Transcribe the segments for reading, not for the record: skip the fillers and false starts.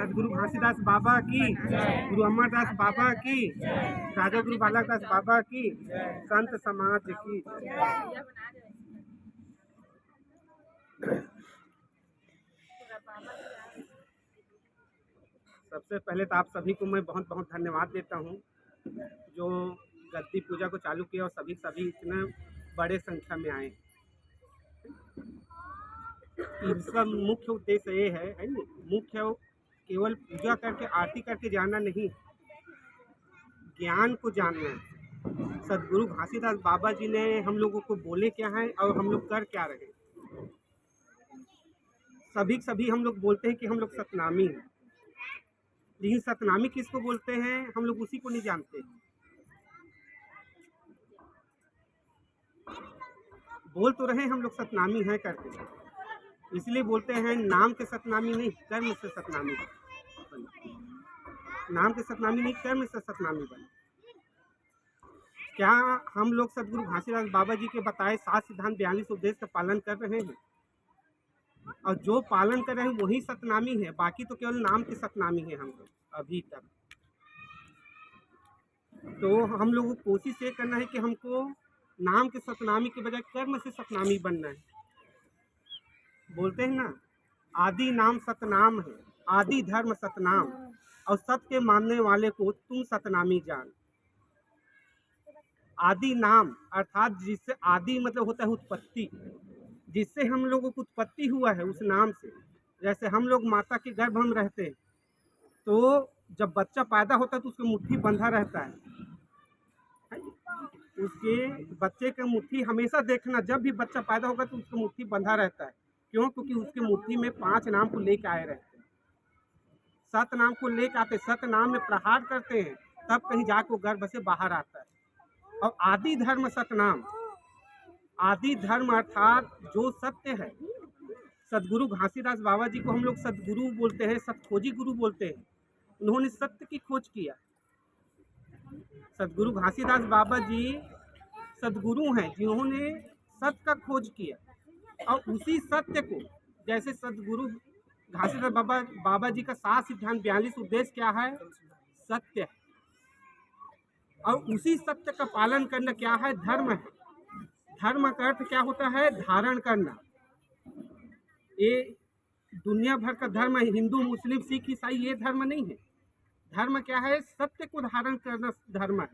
सदगुरु घासीदास बाबा की, गुरु अमरदास बाबा की, राजा गुरु बालक दास बाबा की, संत समाज की। सबसे पहले तो आप सभी को मैं बहुत बहुत धन्यवाद देता हूँ जो गद्दी पूजा को चालू किया और सभी इतने बड़े संख्या में आए। इसका मुख्य उद्देश्य ये है ना, मुख्य केवल पूजा करके आरती करके जाना नहीं, ज्ञान को जानना है। सदगुरु घासीदास बाबा जी ने हम लोगों को बोले क्या है और हम लोग कर क्या रहे। सभी हम लोग बोलते हैं कि हम लोग सतनामी हैं, लेकिन सतनामी किसको बोलते हैं हम लोग उसी को नहीं जानते। बोल तो रहे हम लोग सतनामी हैं करके, इसलिए बोलते हैं नाम के सतनामी नहीं, कर्म से सतनामी बने। नाम के सतनामी नहीं, कर्म से सतनामी बने। क्या हम लोग सदगुरु घासीदास बाबा जी के बताए 7 सिद्धांत 42 उपदेश का पालन कर रहे हैं? और जो पालन कर रहे हैं वही सतनामी है, बाकी तो केवल नाम के सतनामी है हम लोग अभी तक। तो हम लोगों को कोशिश ये करना है कि हमको नाम के सतनामी के बजाय कर्म से सतनामी बनना है। बोलते हैं ना, आदि नाम सतनाम है, आदि धर्म सतनाम, और सत्य के मानने वाले को तुम सतनामी जान। आदि नाम अर्थात जिससे, आदि मतलब होता है उत्पत्ति, जिससे हम लोगों को उत्पत्ति हुआ है उस नाम से। जैसे हम लोग माता के गर्भ में रहते हैं तो जब बच्चा पैदा होता है तो उसकी मुट्ठी बंधा रहता है। उसके बच्चे का मुट्ठी हमेशा देखना, जब भी बच्चा पैदा होगा तो उसका मुट्ठी बंधा रहता है। क्यों? क्योंकि उसके मुट्ठी में 5 नाम को लेकर आए रहते हैं। 7 नाम को लेकर आते, 7 नाम में प्रहार करते हैं, तब कहीं जाकर वो गर्भ से बाहर आता है। और आदि धर्म सतनाम, आदि धर्म अर्थात जो सत्य है। सदगुरु घासीदास बाबा जी को हम लोग सदगुरु बोलते हैं, सतखोजी गुरु बोलते हैं। उन्होंने सत्य की खोज किया। सदगुरु घासीदास बाबा जी सदगुरु हैं जिन्होंने सत्य का खोज किया, और उसी सत्य को, जैसे सदगुरु घासीदास बाबा जी का 7 सिद्धांत 42 उद्देश्य क्या है? सत्य है। और उसी सत्य का पालन करना क्या है? धर्म है। धर्म का अर्थ क्या होता है? धारण करना। ये दुनिया भर का धर्म है, हिंदू मुस्लिम सिख ईसाई, ये धर्म नहीं है। धर्म क्या है? सत्य को धारण करना धर्म है।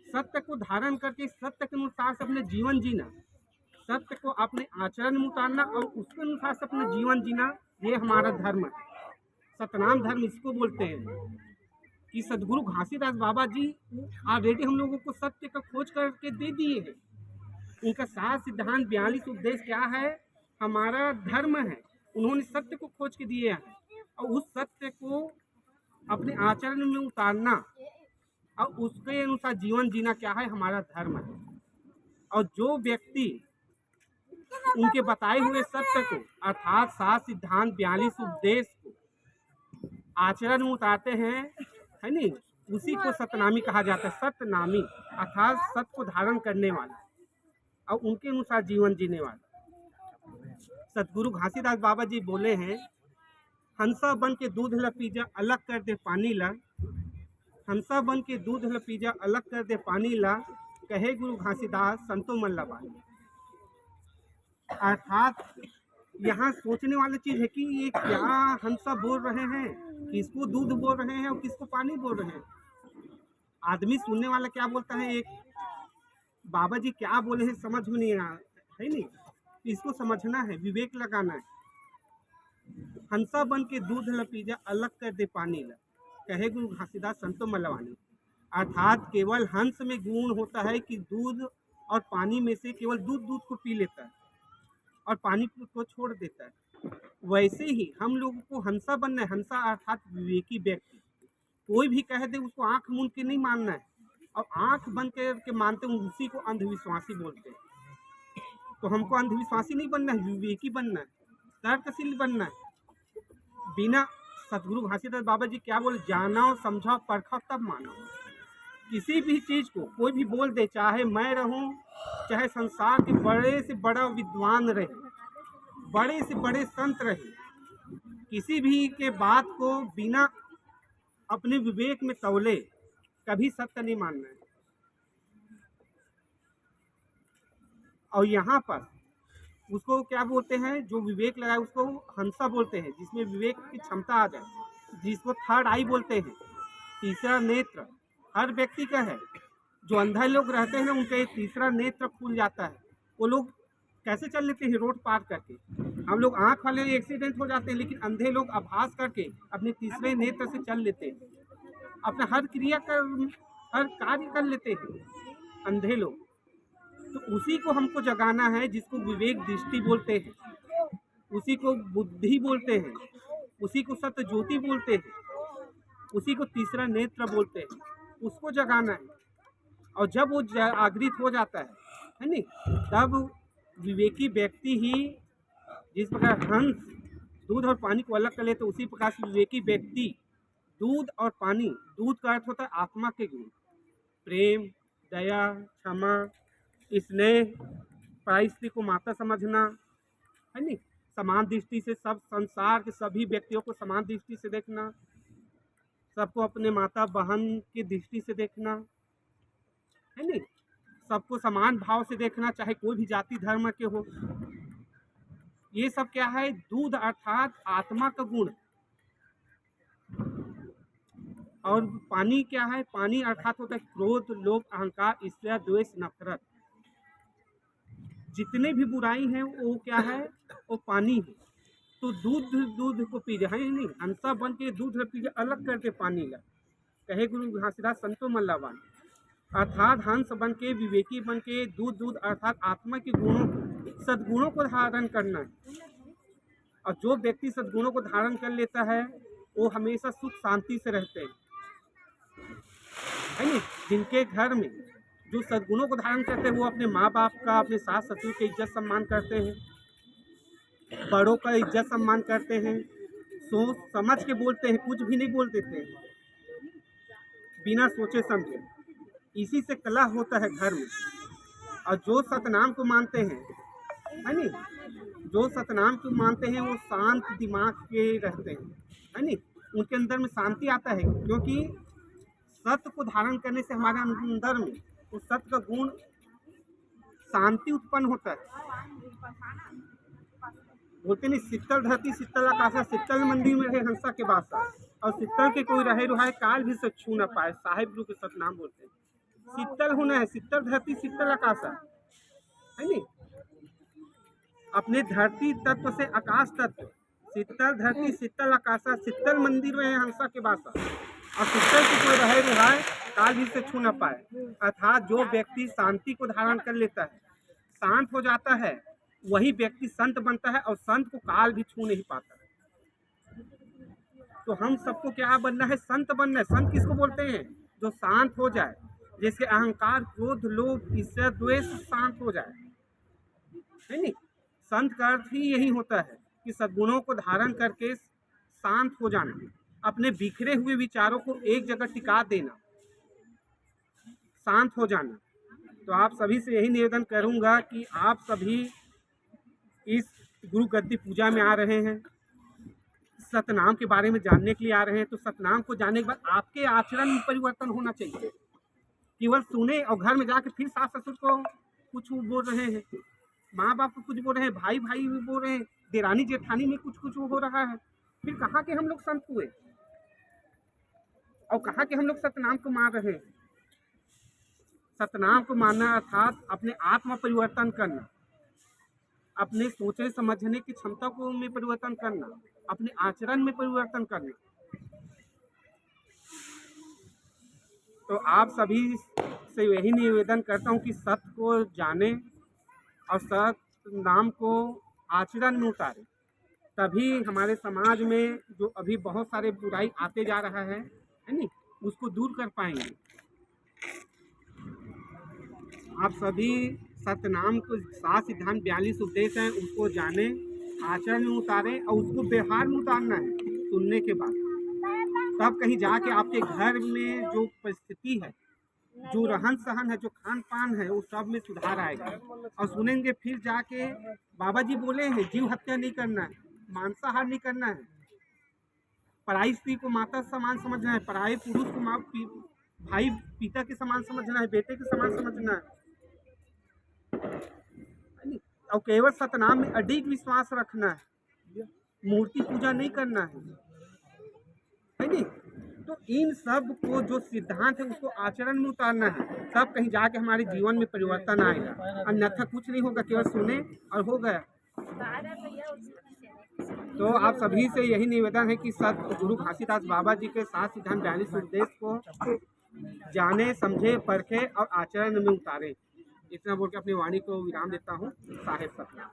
सत्य को धारण करके सत्य के अनुसार से अपने जीवन जीना, सत्य को अपने आचरण में उतारना और उसके अनुसार से अपना जीवन जीना, ये हमारा धर्म है। सतनाम धर्म इसको बोलते हैं कि सदगुरु घासीदास बाबा जी ऑलरेडी हम लोगों को सत्य का खोज करके दे दिए हैं। उनका 7 सिद्धांत 42 उपदेश क्या है? हमारा धर्म है। उन्होंने सत्य को खोज के दिए हैं, और उस सत्य को अपने आचरण में उतारना और उसके अनुसार जीवन जीना क्या है? हमारा धर्म है। और जो व्यक्ति उनके बताए हुए सत्य को अर्थात 7 सिद्धांत 42 उपदेश को आचरण में उतारते हैं, है नहीं, उसी को सतनामी कहा जाता है। सतनामी अर्थात सत्य को धारण करने वाला और उनके अनुसार जीवन जीने वाला। सदगुरु घासीदास बाबा जी बोले हैं, हंसा बन के दूध ला पीजा अलग कर दे पानी ला, हंसा बन के दूध ला पीजा अलग कर दे पानी ला, कहे गुरु घासीदास संतो मन ला बानी। अर्थात यहाँ सोचने वाली चीज़ है कि ये क्या हंसा बोल रहे हैं, किसको दूध बोल रहे हैं और किसको पानी बोल रहे हैं। आदमी सुनने वाला क्या बोलता है, एक बाबा जी क्या बोले हैं समझ में नहीं आ है नहीं, इसको समझना है, विवेक लगाना है। हंसा बन के दूध ला पीजा अलग कर दे पानी ला, कहे गुरु घासीदास संतो मलवानी। अर्थात केवल हंस में गुण होता है कि दूध और पानी में से केवल दूध को पी लेता है और पानी को छोड़ देता है। वैसे ही हम लोगों को हंसा बनना है। हंसा अर्थात विवेकी व्यक्ति। कोई भी कह दे उसको आंख मूंद के नहीं मानना है, और आंख बंद करके मानते हैं उसी को अंधविश्वासी बोलते हैं। तो हमको अंधविश्वासी नहीं बनना है, विवेकी बनना है, तर्कशील बनना है। बिना सदगुरु घासीदास बाबा जी क्या बोले, जानो समझो परखो तब मानो। किसी भी चीज़ को कोई भी बोल दे, चाहे मैं रहूं, चाहे संसार के बड़े से बड़ा विद्वान रहे, बड़े से बड़े संत रहे, किसी भी के बात को बिना अपने विवेक में तौले कभी सत्य नहीं मानना है। और यहाँ पर उसको क्या बोलते हैं, जो विवेक लगाए उसको हंसा बोलते हैं, जिसमें विवेक की क्षमता आ जाए, जिसको थर्ड आई बोलते हैं, तीसरा नेत्र हर व्यक्ति का है। जो अंधे लोग रहते हैं ना, उनका ये तीसरा नेत्र खुल जाता है। वो लोग कैसे चल लेते हैं रोड पार करके। हम लोग आँख वाले एक्सीडेंट हो जाते हैं, लेकिन अंधे लोग आभास करके अपने तीसरे नेत्र से चल लेते हैं, अपना हर क्रिया कर हर कार्य कर लेते हैं अंधे लोग। तो उसी को हमको जगाना है, जिसको विवेक दृष्टि बोलते हैं, उसी को बुद्धि बोलते हैं, उसी को सत्य ज्योति बोलते हैं, उसी को तीसरा नेत्र बोलते हैं। उसको जगाना है। और जब वो जागृत हो जाता है नहीं, तब विवेकी व्यक्ति ही, जिस प्रकार हंस दूध और पानी को अलग कर लेते, उसी प्रकार से विवेकी व्यक्ति दूध और पानी, दूध का अर्थ होता है आत्मा के गुण, प्रेम, दया, क्षमा, स्नेह, परिस्थिति को माता समझना, है नहीं, समान दृष्टि से सब संसार के सभी व्यक्तियों को समान दृष्टि से देखना, सबको अपने माता बहन की दृष्टि से देखना, है नहीं, सबको समान भाव से देखना, चाहे कोई भी जाति धर्म के हो। ये सब क्या है, दूध अर्थात आत्मा का गुण। और पानी क्या है, पानी अर्थात होता है क्रोध, लोभ, अहंकार, ईर्ष्या, द्वेष, नफरत। जितने भी बुराई हैं वो क्या है, वो पानी है। तो दूध को पी जाए, नहीं, हंसा बन के दूध पी जाए, अलग करके पानी ला, कहे गुरु घासीदास संतो मल्लावान। अर्थात हंस बन के, विवेकी बन के, दूध अर्थात आत्मा के गुणों, सद्गुणों को धारण करना है। और जो व्यक्ति सद्गुणों को धारण कर लेता है, वो हमेशा सुख शांति से रहते हैं, है नहीं। जिनके घर में जो सद्गुणों को धारण करते हैं, वो अपने माँ बाप का, अपने सास ससुर की इज्जत सम्मान करते हैं, बड़ों का इज्जत सम्मान करते हैं, सोच समझ के बोलते हैं, कुछ भी नहीं बोल देते हैं बिना सोचे समझे। इसी से कला होता है घर में। और जो सतनाम को मानते हैं, है नहीं, जो सतनाम को मानते हैं, वो शांत दिमाग के रहते हैं, है नहीं, उनके अंदर में शांति आता है। क्योंकि सत्य को धारण करने से हमारे अंदर में उस सत्य का गुण शांति उत्पन्न होता है। बोलते नहीं, शीतल धरती शीतल आकाशा, शीतल मंदिर में रहे हंसा के बासा, और शीतल के कोई रहे रुहाए, काल भी से छू न पाए, साहिब गुरु के सतनाम बोलते हैं। शीतल होना है, शीतल धरती शीतल आकाशा, है नहीं, अपने धरती तत्व से आकाश तत्व, शीतल धरती शीतल आकाशा, शीतल मंदिर में है हंसा के बासा, और शीतल की कोई रहे रुहाए, काल भी से छू न पाए। अर्थात जो व्यक्ति शांति को धारण कर लेता है, शांत हो जाता है, वही व्यक्ति संत बनता है, और संत को काल भी छू नहीं पाता। तो हम सबको क्या बनना है, संत बनना है। संत किसको बोलते हैं, जो शांत हो जाए, जैसे अहंकार, क्रोध, लोभ, ईर्ष्या, द्वेष शांत हो जाए, है नहीं। संत का अर्थ ही यही होता है कि सद्गुणों को धारण करके शांत हो जाना, अपने बिखरे हुए विचारों को एक जगह टिका देना, शांत हो जाना। तो आप सभी से यही निवेदन करूंगा कि आप सभी इस गुरु गद्दी पूजा में आ रहे हैं, सतनाम के बारे में जानने के लिए आ रहे हैं। तो सतनाम को जानने के बाद आपके आचरण में परिवर्तन होना चाहिए। केवल सुने और घर में जाके फिर सास ससुर को कुछ बोल रहे हैं, माँ बाप को कुछ बोल रहे हैं, भाई भाई भी बोल रहे हैं, देरानी जेठानी में कुछ हो रहा है, फिर कहाँ के हम लोग संत हुए, और कहाँ के हम लोग सतनाम को मान रहे हैं। सतनाम को मानना अर्थात अपने आत्मा परिवर्तन करना, अपने सोचने समझने की क्षमता को में परिवर्तन करना, अपने आचरण में परिवर्तन करना। तो आप सभी से यही निवेदन करता हूँ कि सत्य को जाने और सत्य नाम को आचरण में उतारे, तभी हमारे समाज में जो अभी बहुत सारे बुराई आते जा रहा है नहीं, उसको दूर कर पाएंगे। आप सभी सतनाम को 7 सिद्धांत 42 उपदेश हैं, उसको जाने, आचरण में उतारें, और उसको व्यवहार में उतारना है सुनने के बाद। तब कहीं जाके आपके घर में जो परिस्थिति है, जो रहन सहन है, जो खान पान है, वो सब में सुधार आएगा। और सुनेंगे फिर जाके बाबा जी बोले हैं जीव हत्या नहीं करना है, मांसाहार नहीं करना है, पराई स्त्री को माता समान समझना है, पराये पुरुष को भाई पिता के समान समझना है, बेटे के समान समझना है नहीं? और केवल सतनाम में अडिग विश्वास रखना है, मूर्ति पूजा नहीं करना है नहीं? तो इन सब को जो सिद्धांत है उसको आचरण में उतारना है, सब कहीं जाके हमारे जीवन में परिवर्तन आएगा, अन्यथा कुछ नहीं होगा, केवल सुने और हो गया। तो आप सभी से यही निवेदन है कि सतगुरु घासीदास बाबा जी के 7 सिद्धांत 42 उपदेश को जाने, समझे, परखे और आचरण में उतारे। इतना बोल के अपनी वाणी को विराम देता हूँ। साहेब सतनाम।